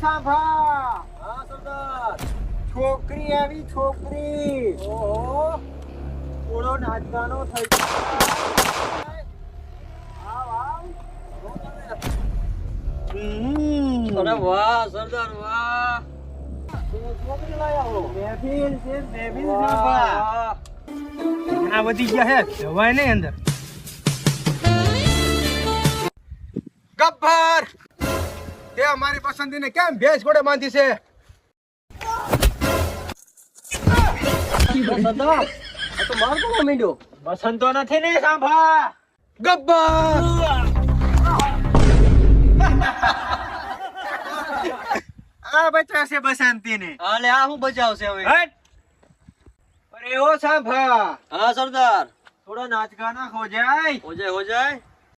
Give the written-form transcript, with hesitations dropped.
સાંભા. હા સરદાર. છોકરી આવી છોકરી. ઓહો, થોડો નાચવાનો થઈ આવ આવ. હમ. અરે વાહ સરદાર વાહ. છોકરી લાયા હો. મહેફિલ છે મહેફિલ વાહ, સાંભા. વાહ. આ બધી ગયા હે જવાય નહીં અંદર. ગબ્બર તે અમારી પસંદીને કેમ ભેંસ ઘોડે બાંધી છે? સરદાર, આ તો માર કોણ માંડ્યો? બસંતો નથી ને સાંભા. ગબ્બર આ બચ્ચા છે બસંતી ને. હાલે આ હું બચાવશે હવે? હટ. અરે ઓ સાંભા, હા સરદાર. થોડો નાચ ગાના હો જાય. હો જાય.